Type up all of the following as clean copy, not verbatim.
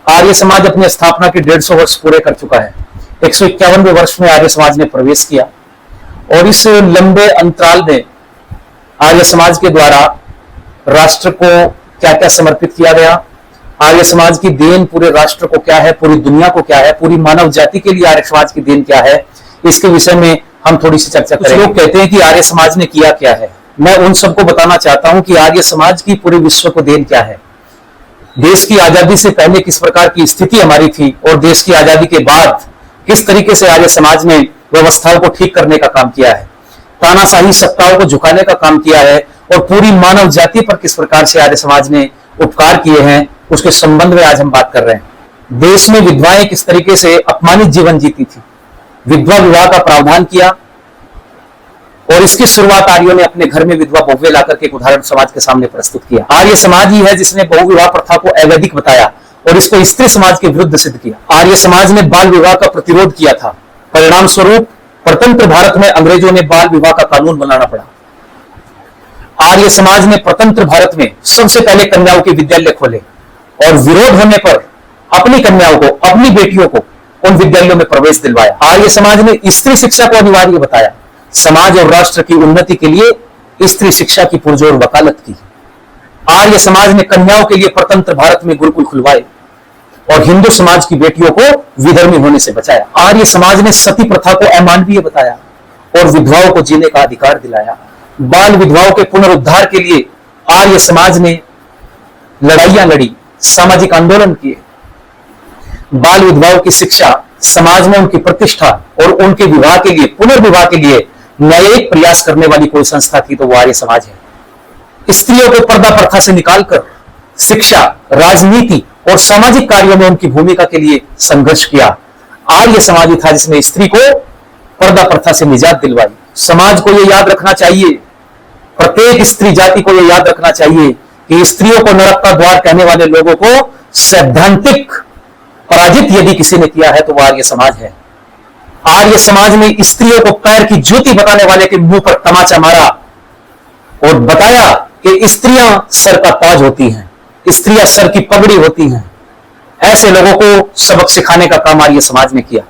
आर्य समाज अपनी स्थापना के 150 वर्ष पूरे कर चुका है। 151वें वर्ष में आर्य समाज ने प्रवेश किया और इस लंबे अंतराल में आर्य समाज के द्वारा राष्ट्र को क्या क्या समर्पित किया गया, आर्य समाज की देन पूरे राष्ट्र को क्या है, पूरी दुनिया को क्या है, पूरी मानव जाति के लिए आर्य समाज की देन क्या है, इसके विषय में हम थोड़ी सी चर्चा करेंगे। लोग कहते हैं कि आर्य समाज ने किया क्या है। मैं उन सबको बताना चाहता हूं कि आर्य समाज की पूरे विश्व को देन क्या है, देश की आजादी से पहले किस प्रकार की स्थिति हमारी थी और देश की आजादी के बाद किस तरीके से आर्य समाज ने व्यवस्थाओं को ठीक करने का काम किया है, तानाशाही सत्ताओं को झुकाने का काम किया है और पूरी मानव जाति पर किस प्रकार से आर्य समाज ने उपकार किए हैं, उसके संबंध में आज हम बात कर रहे हैं। देश में विधवाएं किस तरीके से अपमानित जीवन जीती थी, विधवा विवाह का प्रावधान किया और इसकी शुरुआत आर्यों ने अपने घर में विधवा बहुएं लाकर के एक उदाहरण समाज के सामने प्रस्तुत किया। आर्य समाज ही है जिसने बहु विवाह प्रथा को अवैधिक बताया और इसको स्त्री समाज के विरुद्ध सिद्ध किया। आर्य समाज ने बाल विवाह का प्रतिरोध किया था। परिणाम स्वरूप स्वतंत्र भारत में अंग्रेजों ने बाल विवाह का कानून बनाना पड़ा। आर्य समाज ने स्वतंत्र भारत में सबसे पहले कन्याओं के विद्यालय खोले और विरोध होने पर अपनी कन्याओं को, अपनी बेटियों को उन विद्यालयों में प्रवेश दिलवाया। आर्य समाज ने स्त्री शिक्षा को अनिवार्य बताया। समाज और राष्ट्र की उन्नति के लिए स्त्री शिक्षा की पुरजोर वकालत की। आर्य समाज ने कन्याओं के लिए स्वतंत्र भारत में गुरुकुल खुलवाए और हिंदू समाज की बेटियों को विधर्मी होने से बचाया। आर्य समाज ने सती प्रथा को अमानवीय बताया और विधवाओं को जीने का अधिकार दिलाया। बाल विधवाओं के पुनरुद्धार के लिए आर्य समाज ने लड़ाइयां लड़ी, सामाजिक आंदोलन किए। बाल विधवाओं की शिक्षा, समाज में उनकी प्रतिष्ठा और उनके विवाह के लिए, पुनर्विवाह के लिए न्यायिक प्रयास करने वाली कोई संस्था थी तो वो आर्य समाज है। स्त्रियों को पर्दा प्रथा से निकालकर शिक्षा, राजनीति और सामाजिक कार्यों में उनकी भूमिका के लिए संघर्ष किया। आर्य समाज ही था जिसने स्त्री को पर्दा प्रथा से निजात दिलवाई। समाज को यह याद रखना चाहिए, प्रत्येक स्त्री जाति को यह याद रखना चाहिए कि स्त्रियों को नरक का द्वार कहने वाले लोगों को सैद्धांतिक पराजित यदि किसी ने किया है तो वह आर्य समाज है। आर्य समाज ने स्त्रियों को पैर की जूती बताने वाले के मुंह पर तमाचा मारा और बताया कि स्त्रियां सर का ताज होती हैं, स्त्रियां सर की पगड़ी होती हैं। ऐसे लोगों को सबक सिखाने का काम आर्य समाज ने किया।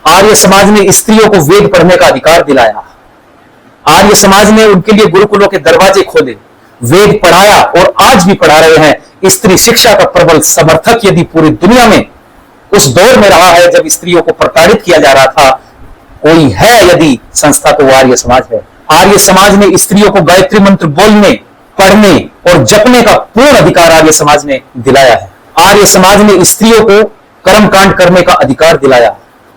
आर्य समाज ने स्त्रियों को वेद पढ़ने का अधिकार दिलाया। आर्य समाज ने उनके लिए गुरुकुलों के दरवाजे खोले, वेद पढ़ाया और आज भी पढ़ा रहे हैं। स्त्री शिक्षा का प्रबल समर्थक यदि पूरी दुनिया में उस दौर में रहा है जब स्त्रियों को प्रताड़ित किया जा रहा था, कोई है यदि संस्था तो वो आर्य समाज है। आर्य समाज ने स्त्रियों को गायत्री मंत्र बोलने, पढ़ने और जपने का पूर्ण अधिकार आर्य समाज ने दिलाया है। आर्य समाज ने स्त्रियों को कर्मकांड करने का अधिकार दिलाया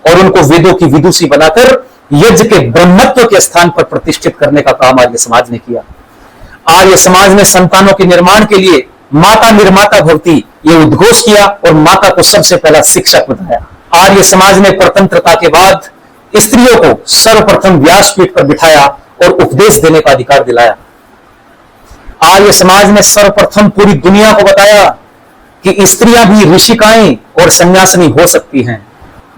और उनको वेदों की विदुषी बनाकर यज्ञ के ब्रह्मत्व के स्थान पर प्रतिष्ठित करने का काम आर्य समाज ने किया। आर्य समाज ने संतानों के निर्माण के लिए माता निर्माता भक्ति ये उद्घोष किया और माता को सबसे पहला शिक्षक बताया। आर्य समाज ने स्वतंत्रता के बाद स्त्रियों को सर्वप्रथम व्यासपीठ पर बिठाया और उपदेश देने का अधिकार दिलाया। आर्य समाज ने सर्वप्रथम पूरी दुनिया को बताया कि स्त्रियां भी ऋषिकाएं और सन्यासिनी हो सकती हैं।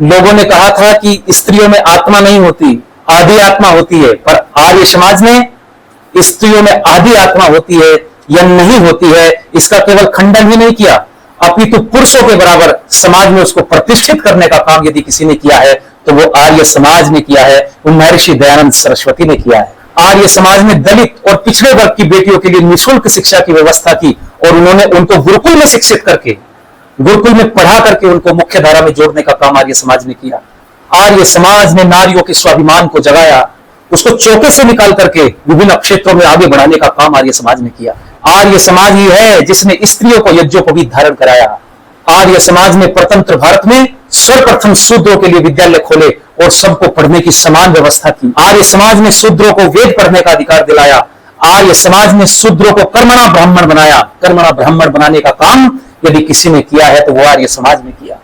लोगों ने कहा था कि स्त्रियों में आत्मा नहीं होती, आदि आत्मा होती है, पर आर्य समाज ने स्त्रियों में आदि आत्मा होती है या नहीं होती है इसका केवल खंडन ही नहीं किया, अपितु पुरुषों के बराबर समाज में उसको प्रतिष्ठित करने का काम यदि किसी ने किया है तो वो आर्य समाज ने किया है, वो महर्षि दयानंद सरस्वती ने किया है। आर्य समाज ने दलित और पिछड़े वर्ग की बेटियों के लिए निःशुल्क शिक्षा की व्यवस्था की और उन्होंने उनको गुरुकुल में शिक्षित करके, गुरुकुल में पढ़ा करके उनको मुख्य धारा में जोड़ने का काम आर्य समाज ने किया। आर्य समाज ने नारियों के स्वाभिमान को जगाया, उसको चौके से निकाल करके विभिन्न क्षेत्रों में आगे बढ़ाने का काम आर्य समाज ने किया। आर्य समाज ही है जिसने स्त्रियों को यज्ञों को भी धारण कराया। आर्य समाज ने स्वतंत्र भारत में सर्वप्रथम शूद्रों के लिए विद्यालय खोले और सबको पढ़ने की समान व्यवस्था की। आर्य समाज ने शूद्रों को वेद पढ़ने का अधिकार दिलाया। आर्य समाज ने शूद्रों को कर्मणा ब्राह्मण बनाया। कर्मणा ब्राह्मण बनाने का काम यदि किसी ने किया है तो वो आर्य समाज ने किया।